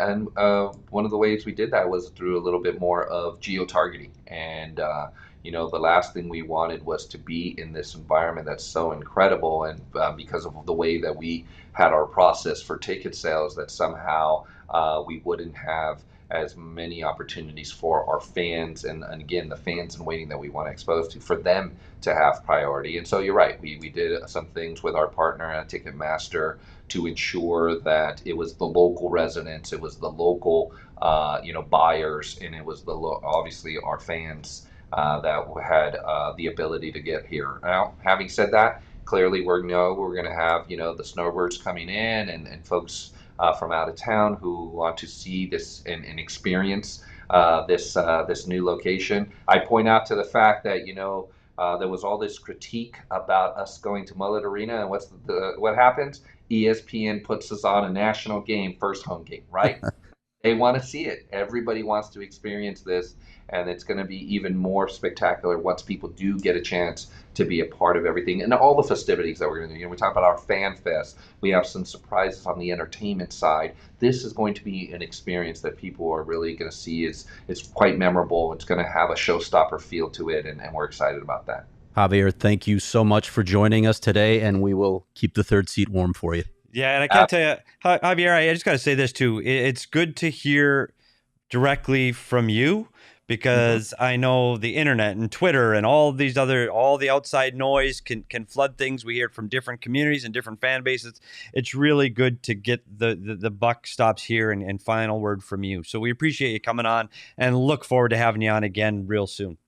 one of the ways we did that was through a little bit more of geo-targeting. And the last thing we wanted was to be in this environment that's so incredible, and because of the way that we had our process for ticket sales, that somehow we wouldn't have as many opportunities for our fans, and again, the fans in waiting that we want to expose to, for them to have priority. And so you're right, we did some things with our partner at Ticketmaster to ensure that it was the local residents, it was the local buyers, and it was obviously our fans that had the ability to get here. Now, having said that, clearly we're going to have the snowbirds coming in, and folks from out of town who want to see this and experience this new location. I point out to the fact that there was all this critique about us going to Mullett Arena, and what happens? ESPN puts us on a national game, first home game, right? They want to see it. Everybody wants to experience this, and it's going to be even more spectacular once people do get a chance to be a part of everything and all the festivities that we're going to do. We talk about our fan fest. We have some surprises on the entertainment side. This is going to be an experience that people are really going to see. It's quite memorable. It's going to have a showstopper feel to it, and we're excited about that. Javier, thank you so much for joining us today, and we will keep the third seat warm for you. Yeah, and I can't tell you, Javier, I just got to say this too. It's good to hear directly from you, because I know the internet and Twitter and all the outside noise can flood things. We hear it from different communities and different fan bases. It's really good to get the buck stops here and final word from you. So we appreciate you coming on and look forward to having you on again real soon.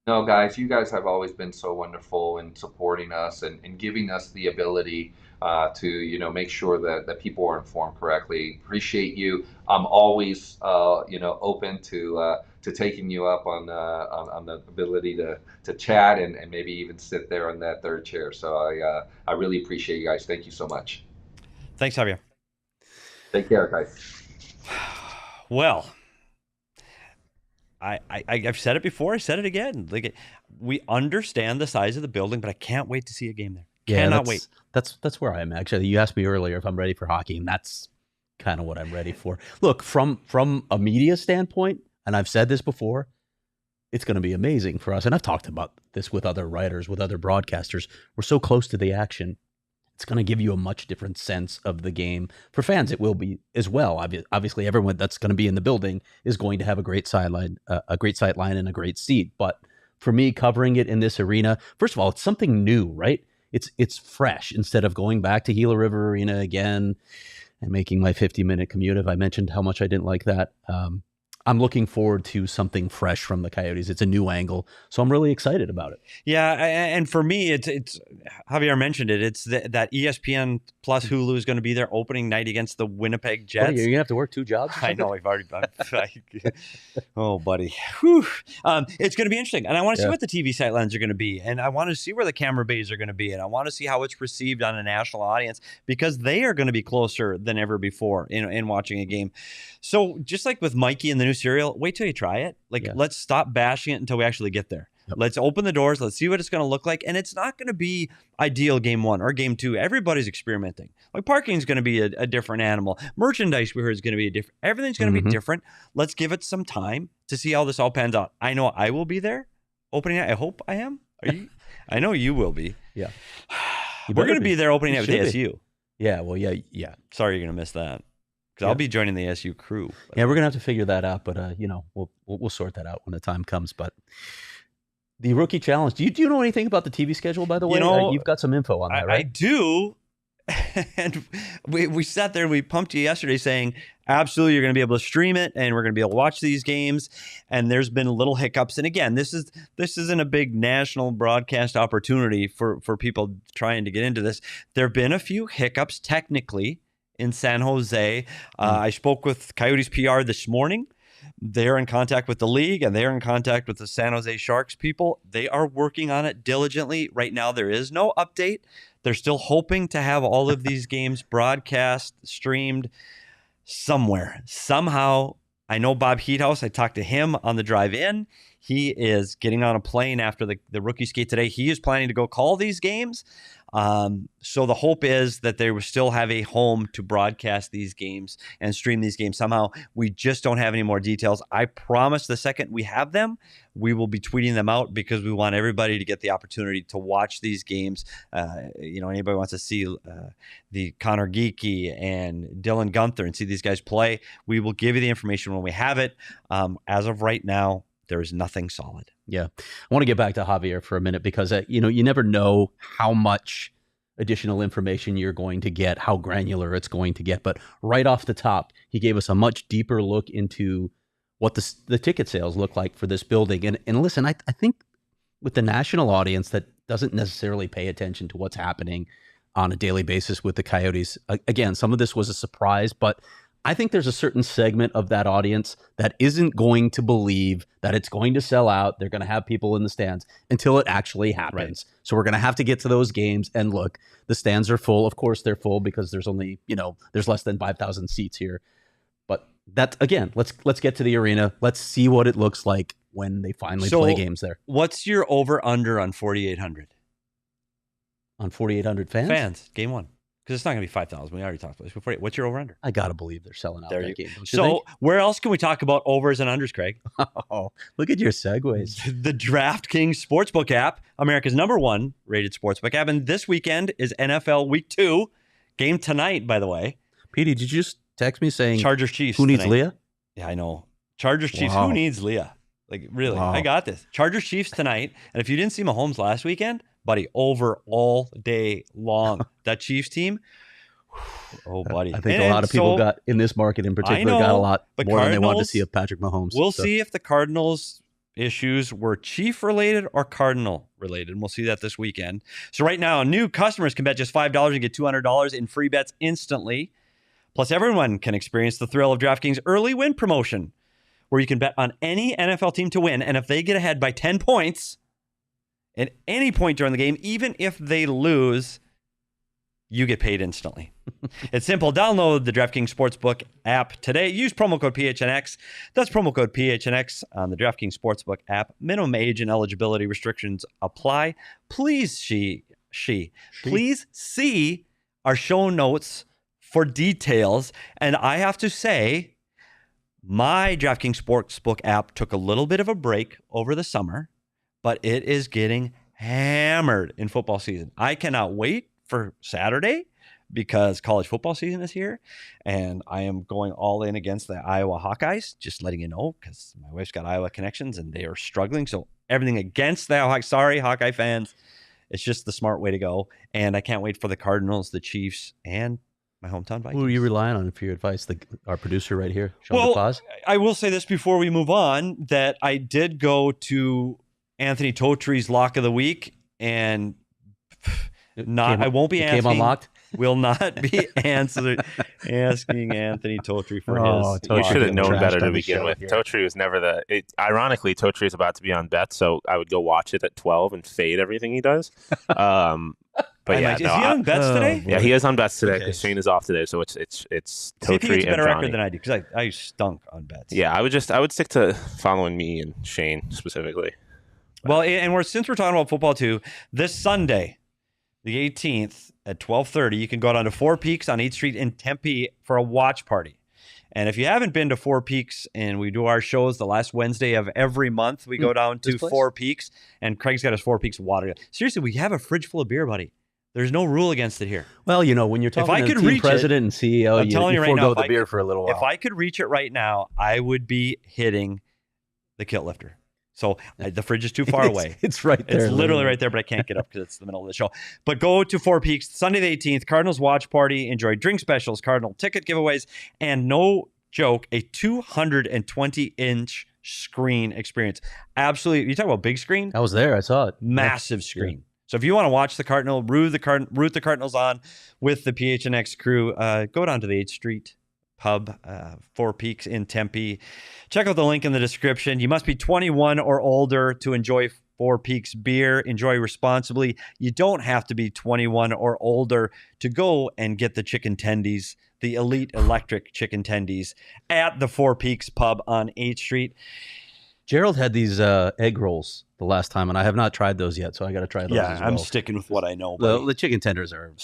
No, guys, you guys have always been so wonderful in supporting us and giving us the ability to make sure that people are informed correctly. Appreciate you. I'm always open to taking you up on the ability to chat and maybe even sit there on that third chair. So I really appreciate you guys. Thank you so much. Thanks, Javier. Take care, guys. Well, I've said it before. I said it again. Like, we understand the size of the building, but I can't wait to see a game there. Cannot wait. That's where I am, actually. You asked me earlier if I'm ready for hockey, and that's kind of what I'm ready for. Look, from a media standpoint, and I've said this before, it's going to be amazing for us. And I've talked about this with other writers, with other broadcasters. We're so close to the action. It's going to give you a much different sense of the game. For fans, it will be as well. Obviously, everyone that's going to be in the building is going to have a great sideline, and a great seat. But for me, covering it in this arena, first of all, it's something new, right? It's fresh instead of going back to Gila River Arena again and making my 50-minute commute. If I mentioned how much I didn't like that, I'm looking forward to something fresh from the Coyotes. It's a new angle, so I'm really excited about it. Yeah, and for me, it's Javier mentioned it. It's that ESPN plus Hulu is going to be there opening night against the Winnipeg Jets. You're gonna have to work 2 jobs. I know. I've already. Oh, buddy. Whew. It's going to be interesting, and I want to see what the TV sightlines are going to be, and I want to see where the camera bays are going to be, and I want to see how it's received on a national audience, because they are going to be closer than ever before in watching a game. So just like with Mikey and the new cereal, wait till you try it. Let's stop bashing it until we actually get there. Yep. Let's open the doors. Let's see what it's going to look like. And it's not going to be ideal game 1 or game 2. Everybody's experimenting. Like, parking is going to be a different animal. Merchandise, we heard, is going to be different. Everything's going to be different. Let's give it some time to see how this all pans out. I know I will be there opening night. I hope I am. Are you? I know you will be. Yeah. We're going to be there opening night with ASU. Yeah. Well, yeah. Sorry, you're going to miss that. Because I'll be joining the SU crew. Yeah, we're gonna have to figure that out, but we'll sort that out when the time comes. But the rookie challenge. Do you know anything about the TV schedule, by the way? You've got some info on that, right? I do. And we sat there and we pumped you yesterday saying, absolutely, you're going to be able to stream it and we're going to be able to watch these games. And there's been little hiccups. And again, this isn't a big national broadcast opportunity for people trying to get into this. There have been a few hiccups technically in San Jose. I spoke with Coyotes PR this morning. They're in contact with the league and they're in contact with the San Jose Sharks people. They are working on it diligently. Right now, there is no update. They're still hoping to have all of these games broadcast, streamed somewhere, somehow. I know Bob Heathouse. I talked to him on the drive in. He is getting on a plane after the rookie skate today. He is planning to go call these games. So the hope is that they will still have a home to broadcast these games and stream these games somehow. We just don't have any more details. I promise the second we have them, we will be tweeting them out, because we want everybody to get the opportunity to watch these games. Anybody wants to see the Connor Geeky and Dylan Gunther and see these guys play, we will give you the information when we have it. As of right now, there is nothing solid. Yeah. I want to get back to Javier for a minute, because, you never know how much additional information you're going to get, how granular it's going to get. But right off the top, he gave us a much deeper look into what the ticket sales look like for this building. And listen, I think with the national audience that doesn't necessarily pay attention to what's happening on a daily basis with the Coyotes, again, some of this was a surprise, but I think there's a certain segment of that audience that isn't going to believe that it's going to sell out. They're going to have people in the stands until it actually happens. Right. So we're going to have to get to those games. And look, the stands are full. Of course, they're full because there's only, there's less than 5,000 seats here. But That again, let's get to the arena. Let's see what it looks like when they finally play games there. What's your over/under on 4,800? On 4,800 fans? Fans, game one. Because it's not going to be 5,000. We already talked about this. What's your over/under? I got to believe they're selling out that game. Don't you so think? Where else can we talk about overs and unders, Craig? Oh, look at your segues. The DraftKings Sportsbook app, America's #1 rated sportsbook app. And this weekend is NFL Week 2. Game tonight, by the way. Petey, did you just text me saying Chargers Chiefs? Who needs tonight. Leah? Yeah, I know. Chargers Chiefs. Wow. Who needs Leah? Like, really? Wow. I got this. Chargers Chiefs tonight. And if you didn't see Mahomes last weekend, buddy, over all day long. That Chiefs team. Oh, buddy. I think a lot of people got in this market in particular got a lot more than they wanted to see of Patrick Mahomes. We'll see if the Cardinals issues were Chief related or Cardinal related. And we'll see that this weekend. So right now, new customers can bet just $5 and get $200 in free bets instantly. Plus, everyone can experience the thrill of DraftKings early win promotion, where you can bet on any NFL team to win. And if they get ahead by 10 points at any point during the game, even if they lose, you get paid instantly. It's simple. Download the DraftKings Sportsbook app today. Use promo code PHNX. That's promo code PHNX on the DraftKings Sportsbook app. Minimum age and eligibility restrictions apply. Please please see our show notes for details. And I have to say, my DraftKings Sportsbook app took a little bit of a break over the summer, but it is getting hammered in football season. I cannot wait for Saturday because college football season is here, and I am going all in against the Iowa Hawkeyes, just letting you know, because my wife's got Iowa connections and they are struggling. So everything against the Hawkeyes. Sorry, Hawkeye fans. It's just the smart way to go. And I can't wait for the Cardinals, the Chiefs, and my hometown Vikings. Who are you relying on for your advice? Our producer right here, Sean DePaz? I will say this before we move on, that I did go to Anthony Totre's Lock of the Week, and I won't be asking. Came unlocked? Will not be asking Anthony Totre for his. You should have known better to begin with. Totre was never ironically, Totre is about to be on bets, so I would go watch it at 12 and fade everything he does. But yeah, is he on bets today? Yeah, he is on bets today because Shane is off today, so it's Totre and better Johnny. record than I do because I stunk on bets. Yeah, I would stick to following me and Shane specifically. Well, and since we're talking about football too, this Sunday, the 18th at 12:30, you can go down to Four Peaks on 8th Street in Tempe for a watch party. And if you haven't been to Four Peaks, and we do our shows the last Wednesday of every month, we go down to Four Peaks, and Craig's got his Four Peaks water. Seriously, we have a fridge full of beer, buddy. There's no rule against it here. Well, when you're talking to the team president and CEO, I'm telling you right forego now, the beer for a little while. If I could reach it right now, I would be hitting the kilt lifter. So the fridge is too far away. It's right there. It's literally right there, but I can't get up because it's the middle of the show. But go to Four Peaks, Sunday the 18th, Cardinals watch party. Enjoy drink specials, Cardinal ticket giveaways, and no joke, a 220-inch screen experience. Absolutely. You talk about big screen? I was there. I saw it. Massive screen. Yeah. So if you want to watch the Cardinal, root the Cardinals on with the PHNX crew, go down to the 8th Street Pub, Four Peaks in Tempe. Check out the link in the description. You must be 21 or older to enjoy Four Peaks beer. Enjoy responsibly. You don't have to be 21 or older to go and get the chicken tendies, the elite electric chicken tendies at the Four Peaks Pub on 8th Street. Gerald had these egg rolls the last time, and I have not tried those yet, so I got to try those as well. I'm sticking with what I know. The chicken tenders are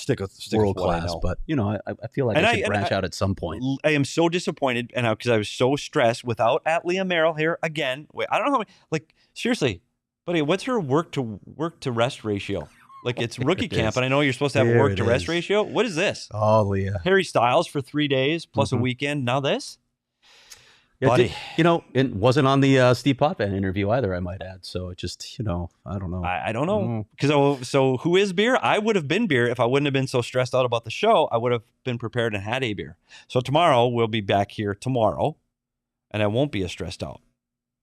world class, but I feel like I should branch out at some point. I am so disappointed, because I was so stressed without Leah Merrill here again. Wait, I don't know how. Seriously, buddy, what's her work to rest ratio? It's rookie camp, and I know you're supposed to have a work to rest ratio. What is this? Oh, Leah. Harry Styles for 3 days plus a weekend. Now this. Yeah, buddy. It wasn't on the Steve Potvin interview either, I might add. So it just, I don't know. I don't know. Because so who is beer? I would have been beer if I wouldn't have been so stressed out about the show. I would have been prepared and had a beer. So tomorrow we'll be back here tomorrow, and I won't be as stressed out,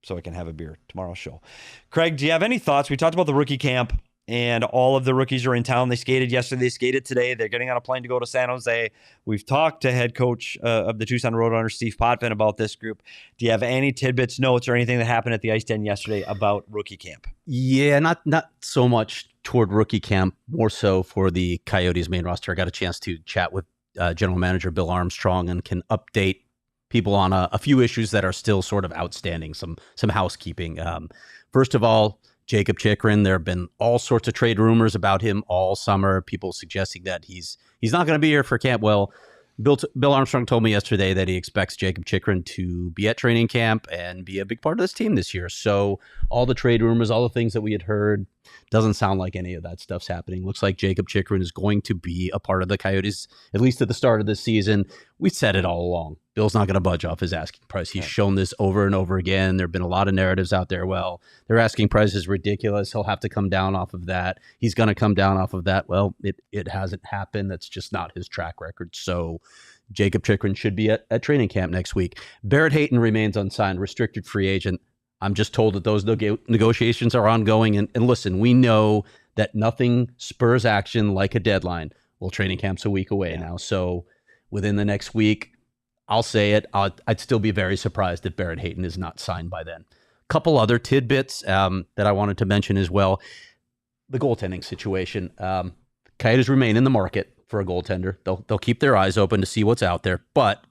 so I can have a beer tomorrow's show. Craig, do you have any thoughts? We talked about the rookie camp. And all of the rookies are in town. They skated yesterday. They skated today. They're getting on a plane to go to San Jose. We've talked to head coach of the Tucson Roadrunners, Steve Potvin, about this group. Do you have any tidbits, notes, or anything that happened at the Ice Den yesterday about rookie camp? Yeah, not so much toward rookie camp, more so for the Coyotes main roster. I got a chance to chat with general manager Bill Armstrong and can update people on a few issues that are still sort of outstanding, some housekeeping. First of all, Jacob Chychrun, there have been all sorts of trade rumors about him all summer, people suggesting that he's not going to be here for camp. Well, Bill Armstrong told me yesterday that he expects Jacob Chychrun to be at training camp and be a big part of this team this year. So all the trade rumors, all the things that we had heard, doesn't sound like any of that stuff's happening. Looks like Jacob Chychrun is going to be a part of the Coyotes, at least at the start of this season. We said it all along. Bill's not going to budge off his asking price. He's shown this over and over again. There have been a lot of narratives out there. Well, their asking price is ridiculous. He'll have to come down off of that. He's going to come down off of that. Well, it hasn't happened. That's just not his track record. So Jacob Chychrun should be at training camp next week. Barrett Hayton remains unsigned, restricted free agent. I'm just told that those negotiations are ongoing. And listen, we know that nothing spurs action like a deadline. Well, training camp's a week away now. So within the next week, I'll say it, I'd still be very surprised if Barrett Hayton is not signed by then. A couple other tidbits that I wanted to mention as well. The goaltending situation. Coyotes remain in the market for a goaltender. They'll keep their eyes open to see what's out there. But,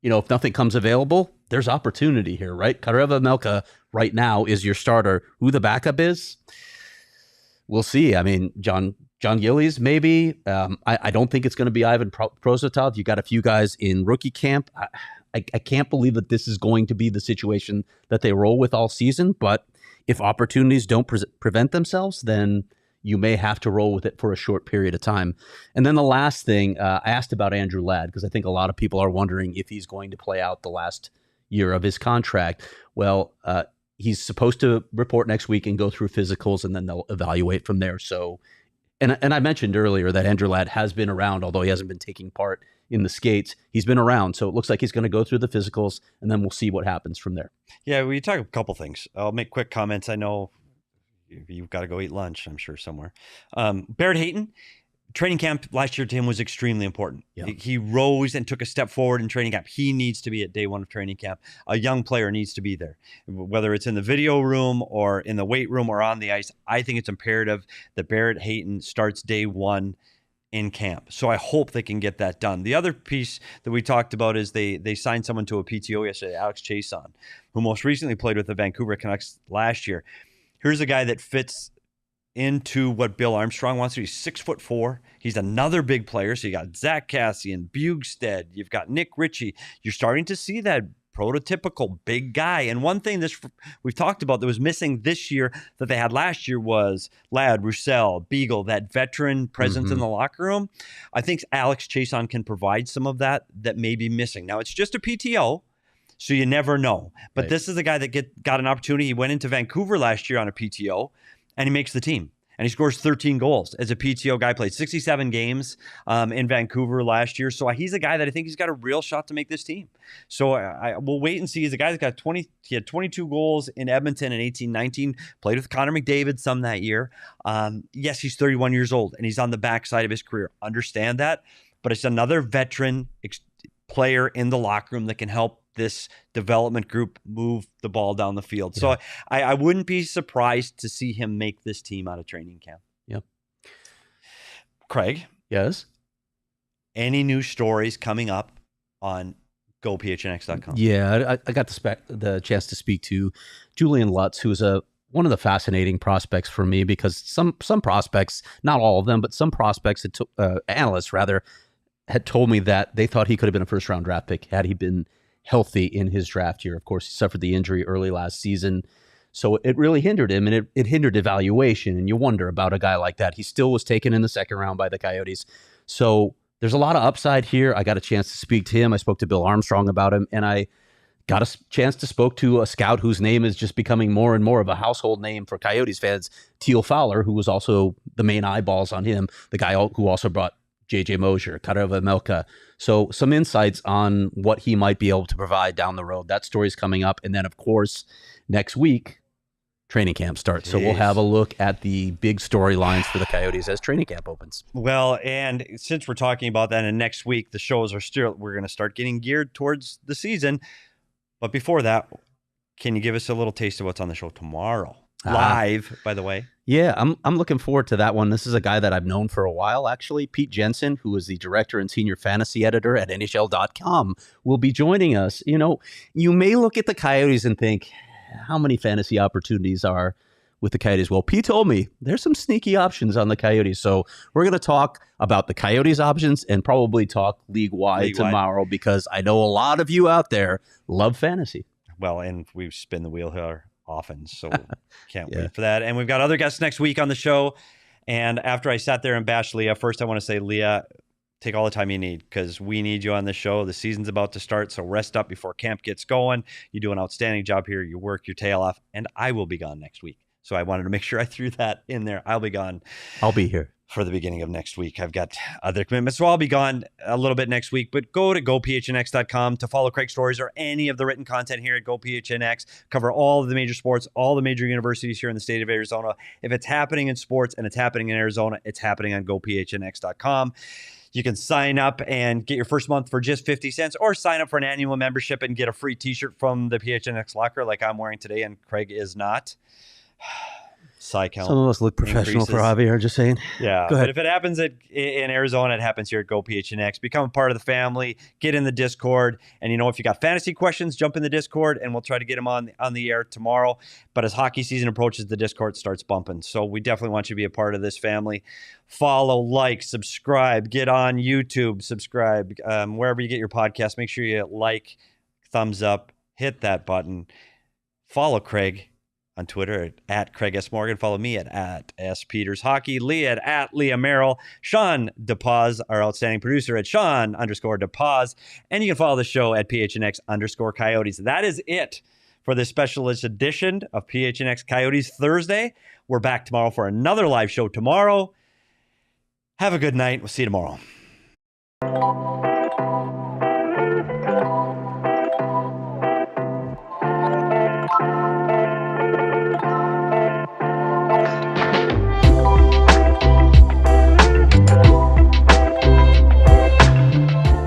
if nothing comes available, there's opportunity here, right? Kareva right now is your starter. Who the backup is, we'll see. I mean, John Gillies, maybe. I don't think it's going to be Ivan Prosvetov. You got a few guys in rookie camp. I can't believe that this is going to be the situation that they roll with all season. But if opportunities don't prevent themselves, then you may have to roll with it for a short period of time. And then the last thing, I asked about Andrew Ladd, because I think a lot of people are wondering if he's going to play out the last year of his contract. Well, he's supposed to report next week and go through physicals, and then they'll evaluate from there. So, and I mentioned earlier that Andrew Ladd has been around, although he hasn't been taking part in the skates. He's been around, so it looks like he's going to go through the physicals, and then we'll see what happens from there. Yeah, we talk a couple things. I'll make quick comments. I know you've got to go eat lunch, I'm sure, somewhere. Barrett Hayton, training camp last year to him was extremely important. Yeah. He rose and took a step forward in training camp. He needs to be at day one of training camp. A young player needs to be there, whether it's in the video room or in the weight room or on the ice. I think it's imperative that Barrett Hayton starts day one in camp. So I hope they can get that done. The other piece that we talked about is they signed someone to a PTO yesterday, Alex Chiasson, who most recently played with the Vancouver Canucks last year. Here's a guy that fits into what Bill Armstrong wants to. He's 6'4". He's another big player. So you got Zach Cassian, Bugstead, you've got Nick Ritchie. You're starting to see that prototypical big guy. And one thing we've talked about that was missing this year that they had last year was Ladd, Roussel, Beagle, that veteran presence in the locker room. I think Alex Chiasson can provide some of that may be missing. Now, it's just a PTO, so you never know. But right. This is a guy that got an opportunity. He went into Vancouver last year on a PTO, and he makes the team. And he scores 13 goals as a PTO guy. Played 67 games in Vancouver last year. So he's a guy that I think he's got a real shot to make this team. So we'll wait and see. He's a guy that he had 22 goals in Edmonton in 18-19. Played with Connor McDavid some that year. Yes, he's 31 years old, and he's on the backside of his career. Understand that. But it's another veteran player in the locker room that can help this development group move the ball down the field. Yeah. So I wouldn't be surprised to see him make this team out of training camp. Yep. Craig? Yes? Any new stories coming up on gophnx.com? Yeah, I got the chance to speak to Julian Lutz, who's one of the fascinating prospects for me, because some prospects, not all of them, but some prospects, analysts rather, had told me that they thought he could have been a first-round draft pick had he been healthy in his draft year. Of course, he suffered the injury early last season, so it really hindered him, and it hindered evaluation. And you wonder about a guy like that. He still was taken in the second round by the Coyotes. So there's a lot of upside here. I got a chance to speak to him. I spoke to Bill Armstrong about him, and I got a chance to spoke to a scout whose name is just becoming more and more of a household name for Coyotes fans, Teal Fowler, who was also the main eyeballs on him, the guy who also brought J.J. Mosier, Kareva Melka. So some insights on what he might be able to provide down the road. That story's coming up. And then, of course, next week, training camp starts. So we'll have a look at the big storylines for the Coyotes as training camp opens. Well, and since we're talking about that, and next week, the shows we're going to start getting geared towards the season. But before that, can you give us a little taste of what's on the show tomorrow? live, by the way. Yeah, I'm looking forward to that one. This is a guy that I've known for a while, actually. Pete Jensen, who is the director and senior fantasy editor at NHL.com, will be joining us. You know, you may look at the Coyotes and think, how many fantasy opportunities are with the Coyotes? Well, Pete told me there's some sneaky options on the Coyotes. So we're going to talk about the Coyotes options and probably talk league-wide tomorrow, because I know a lot of you out there love fantasy. Well, and we spin the wheel here often, so can't wait for that. And we've got other guests next week on the show. And after I sat there and bashed Leah, first I want to say, Leah, take all the time you need, because we need you on the show. The season's about to start, so rest up before camp gets going. You do an outstanding job here. You work your tail off, and I will be gone next week. So I wanted to make sure I threw that in there. I'll be gone. I'll be here for the beginning of next week. I've got other commitments, so I'll be gone a little bit next week, but go to gophnx.com to follow Craig's stories or any of the written content here at GoPHNX. Cover all of the major sports, all the major universities here in the state of Arizona. If it's happening in sports and it's happening in Arizona, it's happening on gophnx.com. You can sign up and get your first month for just 50 cents, or sign up for an annual membership and get a free t-shirt from the PHNX locker like I'm wearing today and Craig is not. Some of us look professional for Javier, just saying. Yeah, but if it happens in Arizona, it happens here at GoPHNX. Become a part of the family. Get in the Discord. And, if you got fantasy questions, jump in the Discord, and we'll try to get them on the air tomorrow. But as hockey season approaches, the Discord starts bumping. So we definitely want you to be a part of this family. Follow, like, subscribe. Get on YouTube. Subscribe. Wherever you get your podcast, make sure you like, thumbs up, hit that button. Follow Craig on Twitter at Craig S. Morgan. Follow me at S. Peters Hockey. Leah at Leah Merrill. Sean DePaz, our outstanding producer, at Sean_DePaz. And you can follow the show at PHNX_Coyotes. That is it for this specialist edition of PHNX Coyotes Thursday. We're back tomorrow for another live show tomorrow. Have a good night. We'll see you tomorrow.